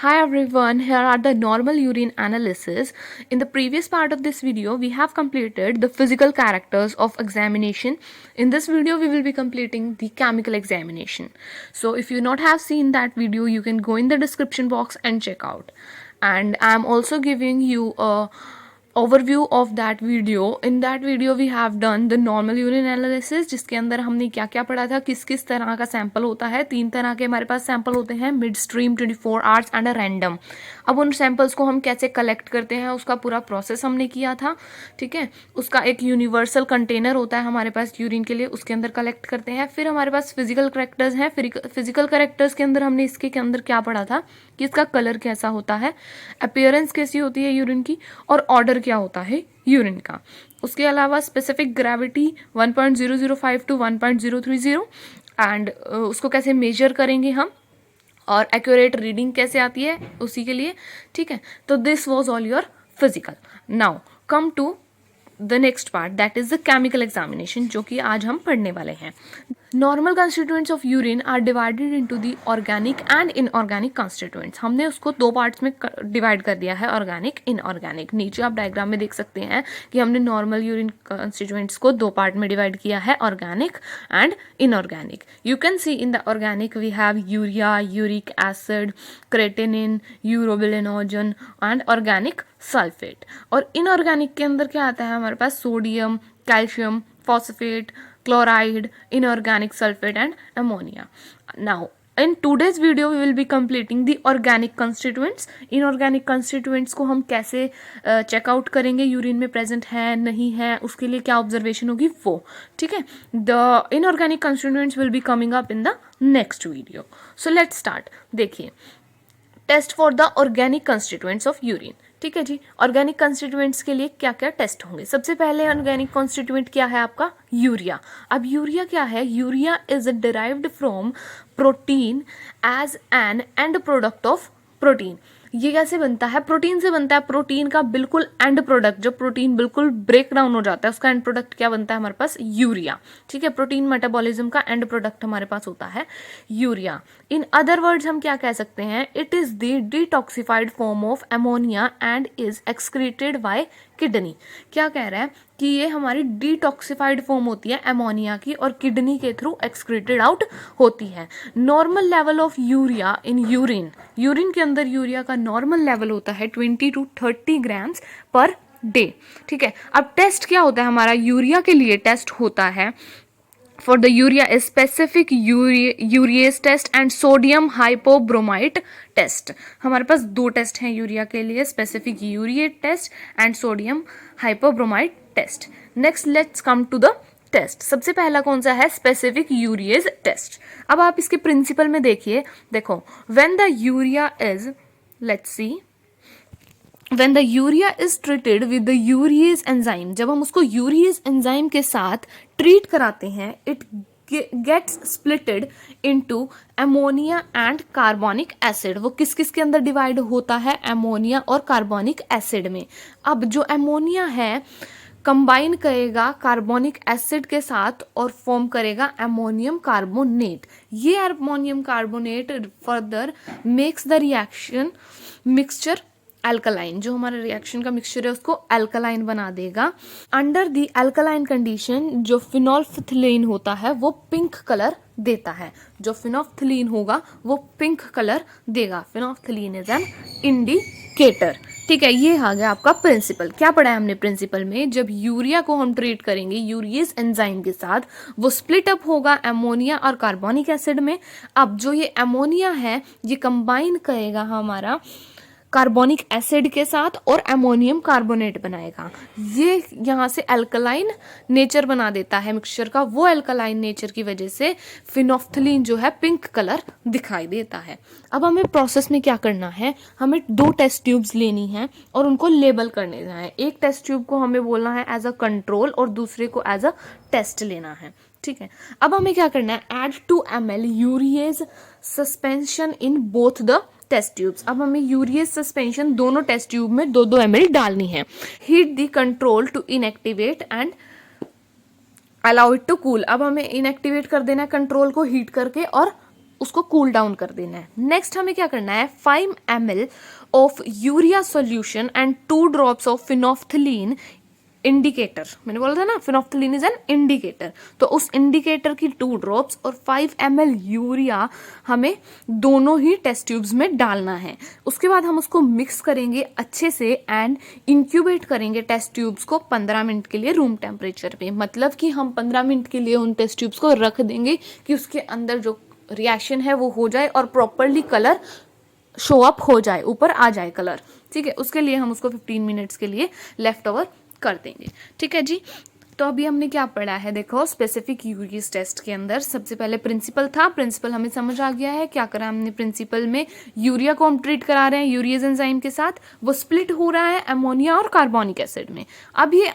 Hi everyone, here are the normal urine analysis. In the previous part of this video, we have completed the physical characters of examination. In this video, we will be completing the chemical examination. So if you not have seen that video, you can go in the description box and check out. And I am also giving you a overview of that video. In that video we have done the normal urine analysis, जिसके अंदर हमने क्या क्या पढ़ा था, किस किस तरह का सैंपल होता है। 3 तरह के हमारे पास सैंपल होते हैं, mid stream, 24 hours and a random. अब उन सैंपल्स को हम कैसे कलेक्ट करते हैं उसका पूरा प्रोसेस हमने किया था। ठीक है, उसका एक यूनिवर्सल कंटेनर होता है हमारे पास यूरिन के लिए, उसके अंदर कलेक्ट करते हैं। फिर हमारे पास फिजिकल करेक्टर्स हैं। फिजिकल करेक्टर्स के अंदर हमने इसके अंदर क्या पढ़ा था कि इसका कलर कैसा होता है, अपीयरेंस कैसी होती है यूरिन की, और ऑर्डर क्या होता है यूरिन का। उसके अलावा स्पेसिफिक ग्रेविटी 1.005 टू 1.030 एंड उसको कैसे मेजर करेंगे हम, और एक्यूरेट रीडिंग कैसे आती है उसी के लिए। ठीक है, तो this was all your physical. Now come to the next part, that is the chemical examination, जो कि आज हम पढ़ने वाले हैं। Normal constituents of urine are divided into the organic and inorganic constituents. हमने उसको दो पार्ट्स में डिवाइड कर दिया है, ऑर्गेनिक, इनऑर्गेनिक। नीचे आप डायग्राम में देख सकते हैं कि हमने नॉर्मल यूरिन कंस्टिट्यूएंट्स को दो पार्ट में डिवाइड किया है, organic and inorganic. You can see in the organic we have urea, uric acid, creatinine, urobilinogen and organic sulphate. और इनऑर्गेनिक के अंदर क्या आता है हमारे पास, sodium, calcium, phosphate, chloride, inorganic sulfate and ammonia. Now in today's video we will be completing the organic constituents. Inorganic constituents को हम कैसे चेकआउट करेंगे, यूरिन में प्रेजेंट है नहीं है, उसके लिए क्या ऑब्जर्वेशन होगी वो। ठीक है, the inorganic constituents will be coming up in the next video. So let's start. देखिए, test for the organic constituents of urine. ठीक है जी, ऑर्गेनिक कंस्टिट्यूएंट्स के लिए क्या क्या टेस्ट होंगे। सबसे पहले ऑर्गेनिक कंस्टिट्यूएंट क्या है आपका, यूरिया। अब यूरिया क्या है, urea is derived from protein as an end product of protein. ये कैसे बनता है, प्रोटीन से बनता है। प्रोटीन का बिल्कुल एंड प्रोडक्ट, जो प्रोटीन बिल्कुल ब्रेक डाउन हो जाता है, उसका एंड प्रोडक्ट क्या बनता है हमारे पास, यूरिया। ठीक है, प्रोटीन मेटाबॉलिज्म का एंड प्रोडक्ट हमारे पास होता है यूरिया। इन अदर वर्ड्स हम क्या कह सकते हैं, it is the detoxified form of ammonia and is excreted by kidney. क्या कह रहा है कि ये हमारी डिटॉक्सिफाइड फॉर्म होती है अमोनिया की, और किडनी के थ्रू एक्सक्रीटेड आउट होती है। Normal level of urea in urine, urine के अंदर यूरिया का नॉर्मल लेवल होता है 20 to 30 ग्राम्स पर डे। ठीक है, अब टेस्ट क्या होता है हमारा, यूरिया के लिए टेस्ट होता है for the urea is specific urease test and sodium hypobromite test. हमारे पास दो टेस्ट हैं यूरिया के लिए, specific urease test and sodium hypobromite test. Next let's come to the test. सबसे पहला कौन सा है, स्पेसिफिक यूरिएज टेस्ट। अब आप इसके प्रिंसिपल में देखिए, देखो, when the urea is, let's see, when the urea is treated with the urease enzyme, जब हम उसको urease enzyme के साथ ट्रीट कराते हैं, it gets splitted into ammonia and carbonic acid। वो किस किस के अंदर डिवाइड होता है, अमोनिया और कार्बोनिक एसिड में। अब जो अमोनिया है कंबाइन करेगा कार्बोनिक एसिड के साथ और फॉर्म करेगा अमोनियम कार्बोनेट। ये ammonium carbonate further makes the reaction mixture alkaline, जो हमारा रिएक्शन का मिक्सचर है उसको अल्कलाइन बना देगा। अंडर द अल्कलाइन कंडीशन जो फिनोल्फथिलीन होता है वो पिंक कलर देता है। जो फिनोल्फथिलीन होगा वो पिंक कलर देगा। फिनोल्फथिलीन इज एन इंडिकेटर। ठीक है, ये आ गया आपका प्रिंसिपल। क्या पढ़ा है हमने प्रिंसिपल में, जब यूरिया को हम ट्रीट करेंगे यूरिएज एंजाइम के साथ, वो स्प्लिट अप होगा अमोनिया और कार्बोनिक एसिड में। अब जो ये अमोनिया है ये कंबाइन करेगा हमारा कार्बोनिक एसिड के साथ और अमोनियम कार्बोनेट बनाएगा। ये यहाँ से अल्कलाइन नेचर बना देता है मिक्सचर का। वो अल्कलाइन नेचर की वजह से फिनोल्फथिलीन जो है पिंक कलर दिखाई देता है। अब हमें प्रोसेस में क्या करना है, हमें दो टेस्ट ट्यूब्स लेनी है और उनको लेबल करने हैं। एक टेस्ट ट्यूब को हमें बोलना है एज अ कंट्रोल और दूसरे को एज अ टेस्ट लेना है। ठीक है, अब हमें क्या करना है, add 2 ml urease suspension in both the test tubes. अब हमें यूरिएज सस्पेंशन दोनों टेस्ट ट्यूब में 2-2 ml डालनी है। Heat the control to inactivate and allow it to cool. अब हमें इनएक्टिवेट कर देना है कंट्रोल को हीट करके और उसको कूल डाउन कर देना है। नेक्स्ट हमें क्या करना है, 5 ml of urea solution and 2 drops of phenolphthalein indicator, मैंने बोला था ना फिनोफ्थलीन इज एन इंडिकेटर, तो उस इंडिकेटर की 2 ड्रॉप्स और 5 ml यूरिया हमें दोनों ही टेस्ट ट्यूब्स में डालना है। उसके बाद हम उसको मिक्स करेंगे अच्छे से एंड इंक्यूबेट करेंगे टेस्ट ट्यूब्स को 15 मिनट के लिए रूम टेम्परेचर पे। मतलब कि हम 15 मिनट के लिए उन टेस्ट ट्यूब्स को रख देंगे कि उसके अंदर जो रिएक्शन है वो हो जाए और प्रॉपरली कलर शो अप हो जाए, ऊपर आ जाए कलर। ठीक है, उसके लिए हम उसको 15 मिनट्स के लिए लेफ्ट ओवर कर देंगे। ठीक है जी, तो अभी हमने क्या पढ़ा है, देखो स्पेसिफिक यूरिस टेस्ट के अंदर सबसे पहले प्रिंसिपल था, प्रिंसिपल हमें समझ आ गया है। क्या करा हमने प्रिंसिपल में, यूरिया को हम ट्रीट करा रहे हैं यूरियस एंजाइम के साथ, वो स्प्लिट हो रहा है अमोनिया और कार्बोनिक एसिड में। अब ये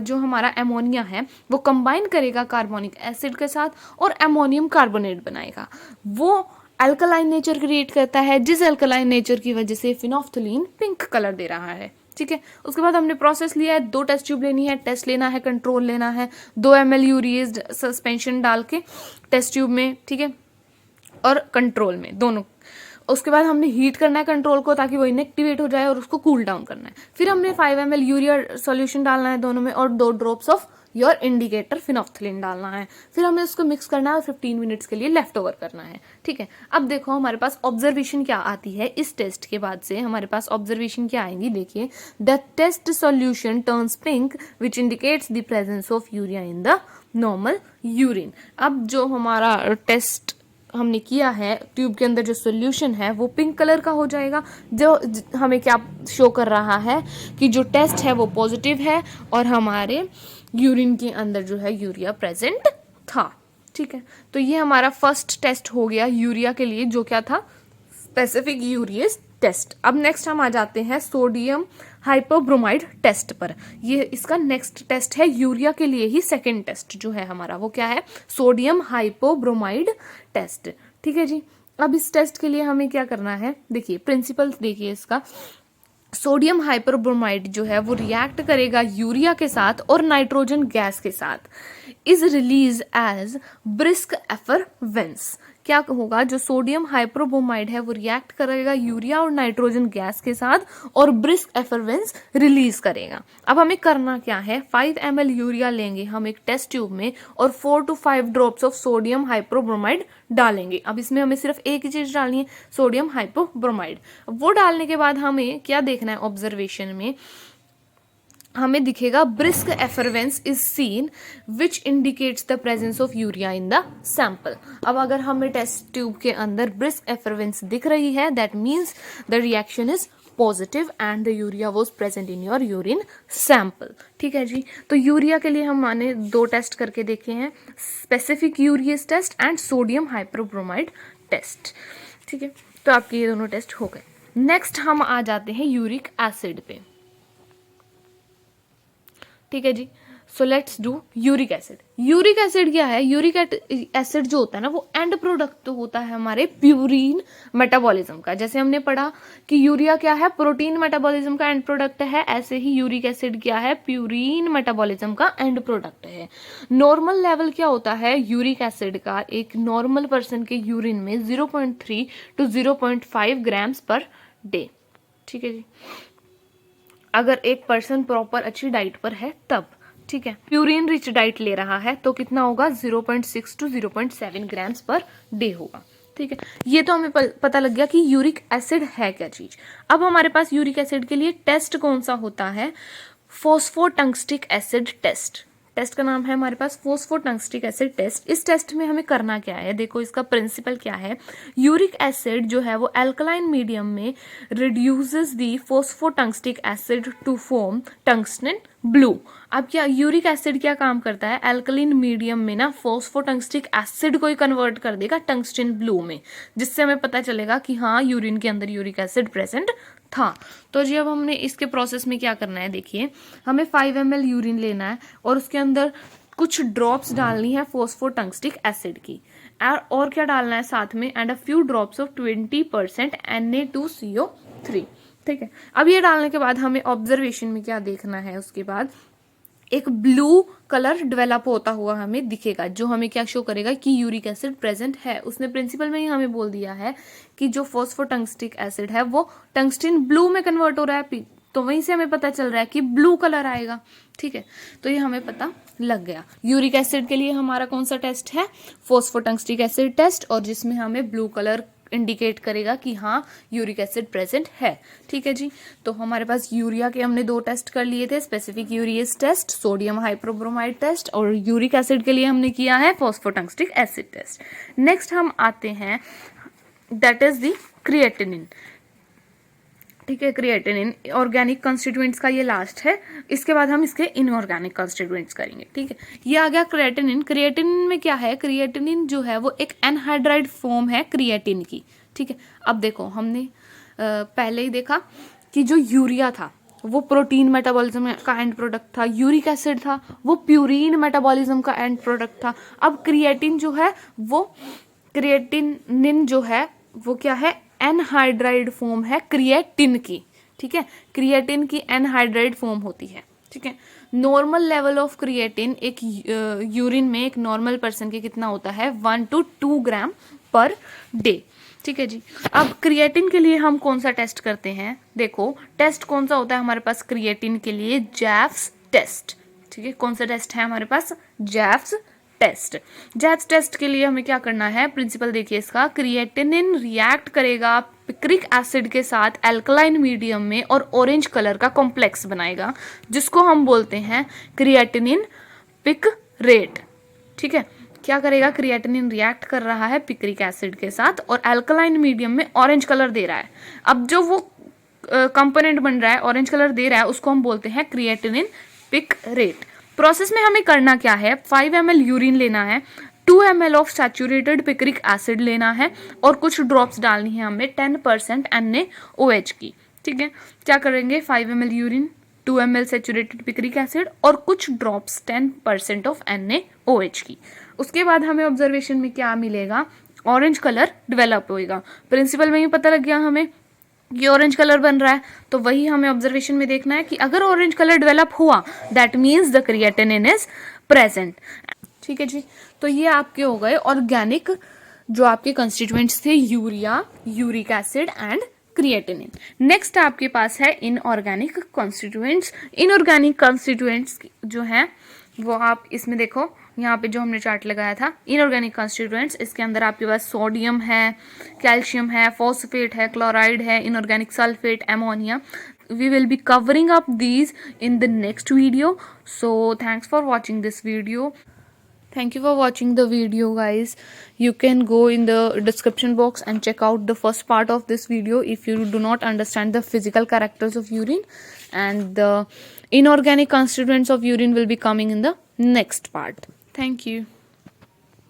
जो हमारा अमोनिया है वो कंबाइन करेगा कार्बोनिक एसिड के साथ और अमोनियम कार्बोनेट बनाएगा, वो अल्कलाइन नेचर क्रिएट करता है, जिस अल्कलाइन नेचर की वजह से फिनोफ्थलीन पिंक कलर दे रहा है। ठीक है, उसके बाद हमने प्रोसेस लिया है, 2 टेस्ट ट्यूब लेनी है, टेस्ट लेना है, कंट्रोल लेना है, 2 ml यूरियस सस्पेंशन डाल के टेस्ट ट्यूब में, ठीक है, और कंट्रोल में दोनों। उसके बाद हमने हीट करना है कंट्रोल को ताकि वो इनएक्टिवेट हो जाए और उसको कूल डाउन करना है। फिर हमने 5 ml यूरिया सॉल्यूशन डालना है दोनों में और 2 drops of your indicator phenolphthalein डालना है। फिर हमें उसको मिक्स करना है और 15 मिनट्स के लिए लेफ्ट ओवर करना है। ठीक है, अब देखो हमारे पास ऑब्जर्वेशन क्या आती है इस टेस्ट के बाद से, हमारे पास ऑब्जर्वेशन क्या आएंगी, देखिए, the test solution turns pink which indicates the presence of urea in the normal urine. अब जो हमारा टेस्ट हमने किया है, ट्यूब के अंदर जो सोल्यूशन है वो पिंक कलर का हो जाएगा, जो हमें क्या शो कर रहा है कि जो टेस्ट है वो पॉजिटिव है और हमारे यूरिन के अंदर जो है यूरिया प्रेजेंट था। ठीक है, तो ये हमारा फर्स्ट टेस्ट हो गया यूरिया के लिए, जो क्या था, स्पेसिफिक यूरियस टेस्ट। अब नेक्स्ट हम आ जाते हैं सोडियम हाइपोब्रोमाइड टेस्ट पर। ये इसका नेक्स्ट टेस्ट है यूरिया के लिए ही, सेकेंड टेस्ट जो है हमारा वो क्या है, सोडियम हाइपोब्रोमाइड टेस्ट। ठीक है जी, अब इस टेस्ट के लिए हमें क्या करना है, देखिए प्रिंसिपल देखिए इसका, सोडियम हाइपरब्रोमाइड जो है वो रिएक्ट करेगा यूरिया के साथ और नाइट्रोजन गैस के साथ, इज रिलीज एज ब्रिस्क एफरवेंस। क्या होगा, जो सोडियम हाइपरब्रोमाइड है वो रिएक्ट करेगा यूरिया और नाइट्रोजन गैस के साथ और ब्रिस्क एफरवेंस रिलीज करेगा। अब हमें करना क्या है, 5 ml यूरिया लेंगे हम एक टेस्ट ट्यूब में और 4 to 5 ड्रॉप्स ऑफ सोडियम हाइपरब्रोमाइड डालेंगे। अब इसमें हमें सिर्फ एक ही चीज डालनी है, सोडियम हाइपोब्रोमाइड। वो डालने के बाद हमें क्या देखना है, ऑब्जर्वेशन में हमें दिखेगा brisk effervescence is seen which indicates the presence of urea in the sample. अब अगर हमें टेस्ट ट्यूब के अंदर ब्रिस्क एफरवेंस दिख रही है, that means the reaction is positive and the urea was present in your urine sample. ठीक है जी, तो यूरिया के लिए हमने 2 टेस्ट करके देखे हैं, specific urease test and sodium hyperbromide test. ठीक है, तो आपके ये दोनों टेस्ट हो गए। नेक्स्ट हम आ जाते हैं यूरिक एसिड पे। ठीक है जी, so let's do uric acid. Uric acid क्या है, यूरिक एसिड जो होता है ना वो एंड प्रोडक्ट तो होता है हमारे प्यूरिन मेटाबॉलिज्म का। जैसे हमने पढ़ा कि यूरिया क्या है, प्रोटीन मेटाबॉलिज्म का एंड प्रोडक्ट है, ऐसे ही यूरिक एसिड क्या है, प्यूरिन मेटाबॉलिज्म का एंड प्रोडक्ट है। नॉर्मल लेवल क्या होता है यूरिक एसिड का, एक नॉर्मल पर्सन के यूरिन में 0.3 to 0.5 ग्राम्स पर डे। ठीक है जी, अगर एक पर्सन प्रॉपर अच्छी डाइट पर है तब। ठीक है, प्यूरिन रिच डाइट ले रहा है तो कितना होगा, 0.6 to 0.7 ग्राम्स पर डे होगा। ठीक है, ये तो हमें पता लग गया कि यूरिक एसिड है क्या चीज। अब हमारे पास यूरिक एसिड के लिए टेस्ट कौन सा होता है, फॉस्फोटंगस्टिक एसिड टेस्ट। टेस्ट का नाम है हमारे पास फॉस्फोटंगस्टिक एसिड टेस्ट। इस टेस्ट में हमें करना क्या है, देखो इसका प्रिंसिपल क्या है, यूरिक एसिड जो है वो अल्कलाइन मीडियम में reduces the phosphotungstic acid to form tungsten blue. अब क्या यूरिक एसिड क्या काम करता है, अल्कलाइन मीडियम में ना फॉस्फोटंगस्टिक एसिड को ही कन्वर्ट कर देगा टंगस्टन ब्लू में, जिससे हमें पता चलेगा कि हाँ यूरिन के अंदर यूरिक एसिड प्रेजेंट था। तो जी अब हमने इसके प्रोसेस में क्या करना है, देखिए हमें 5 ml यूरिन लेना है और उसके अंदर कुछ ड्रॉप्स डालनी है फॉस्फोटंगस्टिक एसिड की, और क्या डालना है साथ में, and a few drops of 20% Na2CO3। ठीक है, अब ये डालने के बाद हमें ऑब्जर्वेशन में क्या देखना है, उसके बाद एक ब्लू कलर डेवलप होता हुआ हमें दिखेगा, जो हमें क्या शो करेगा कि यूरिक एसिड प्रेजेंट है। उसने प्रिंसिपल में ही हमें बोल दिया है कि जो फॉस्फोटंगस्टिक एसिड है वो टंगस्टिन ब्लू में कन्वर्ट हो रहा है, तो वहीं से हमें पता चल रहा है कि ब्लू कलर आएगा। ठीक है, तो ये हमें पता लग गया। यूरिक एसिड के लिए हमारा कौन सा टेस्ट है? फॉस्फोटंगस्टिक एसिड टेस्ट, और जिसमें हमें ब्लू कलर इंडिकेट करेगा कि हाँ यूरिक एसिड प्रेजेंट है। ठीक है जी, तो हमारे पास यूरिया के हमने 2 टेस्ट कर लिए थे, specific urease test, sodium hypobromide test, और यूरिक एसिड के लिए हमने किया है फॉस्फोटंगस्टिक एसिड टेस्ट। नेक्स्ट हम आते हैं, दैट इज द क्रिएटिनिन। ठीक है, क्रिएटिनिन ऑर्गेनिक कंस्टिट्यूएंट्स का ये लास्ट है, इसके बाद हम इसके इनऑर्गेनिक कंस्टिट्यूएंट्स करेंगे। ठीक है, ये आ गया क्रिएटिनिन। क्रिएटिनिन में क्या है? क्रिएटिनिन जो है वो एक एनहाइड्राइड फॉर्म है क्रिएटिन की। ठीक है, अब देखो हमने पहले ही देखा कि जो यूरिया था वो प्रोटीन मेटाबॉलिज्म का एंड प्रोडक्ट था, यूरिक एसिड था वो प्यूरिन मेटाबॉलिज्म का एंड प्रोडक्ट था। अब क्रिएटिन जो है वो, क्रिएटिनिन जो है वो क्या है? एनहाइड्राइड फॉर्म है क्रिएटिन की। ठीक है, क्रिएटिन की एनहाइड्राइड फॉर्म होती है। ठीक है, नॉर्मल लेवल ऑफ क्रिएटिन एक यूरिन में एक नॉर्मल पर्सन के कितना होता है? 1 to 2 ग्राम पर डे। ठीक है जी, अब क्रिएटिन के लिए हम कौन सा टेस्ट करते हैं? देखो टेस्ट कौन सा होता है हमारे पास क्रिएटिन के लिए? जैफ्स टेस्ट। ठीक है, कौन सा टेस्ट है हमारे पास? जैफ्स टेस्ट। जैफ्स टेस्ट के लिए हमें क्या करना है? प्रिंसिपल देखिए इसका, क्रिएटिनिन रिएक्ट करेगा पिक्रिक एसिड के साथ एल्कलाइन मीडियम में और ऑरेंज कलर का कॉम्प्लेक्स बनाएगा, जिसको हम बोलते हैं क्रिएटिनिन पिकरेट। ठीक है, क्या करेगा? क्रिएटिनिन रिएक्ट कर रहा है पिक्रिक एसिड के साथ और एल्कलाइन मीडियम में ऑरेंज कलर दे रहा है। अब जो वो कंपोनेंट बन रहा है, ऑरेंज कलर दे रहा है, उसको हम बोलते हैं क्रिएटिनिन पिकरेट। प्रोसेस में हमें करना क्या है? 5 ml यूरिन लेना है, 2 ml of saturated picric acid लेना है और कुछ ड्रॉप्स डालनी है हमें 10% NaOH की। ठीक है, क्या करेंगे? 5 ml urine, 2 ml saturated picric acid और कुछ ड्रॉप्स 10% ऑफ NaOH की। उसके बाद हमें ऑब्जर्वेशन में क्या मिलेगा? ऑरेंज कलर डेवलप होएगा। प्रिंसिपल में ही पता लग गया हमें ये ऑरेंज कलर बन रहा है, तो वही हमें ऑब्जर्वेशन में देखना है कि अगर ऑरेंज कलर डेवलप हुआ that means the creatinine is present. ठीक है जी, तो ये आपके हो गए ऑर्गेनिक जो आपके कंस्टिट्यूएंट्स थे, urea, uric acid and creatinine. Next आपके पास है इनऑर्गेनिक कॉन्स्टिट्यूएंट्स। इनऑर्गेनिक कॉन्स्टिट्यूएंट्स जो हैं वो आप इसमें देखो, यहाँ पे जो हमने चार्ट लगाया था इनऑर्गेनिक कॉन्स्टिट्यूएंट्स, इसके अंदर आपके पास सोडियम है, कैल्शियम है, फॉस्फेट है, क्लोराइड है, inorganic sulphate, ammonia. We will be covering up these in the next video. So thanks for watching this video. Thank you for watching the video, guys. You can go in the description box and check out the first part of this video if you do not understand the physical characters of urine, and the inorganic constituents of urine will be coming in the next part. Thank you.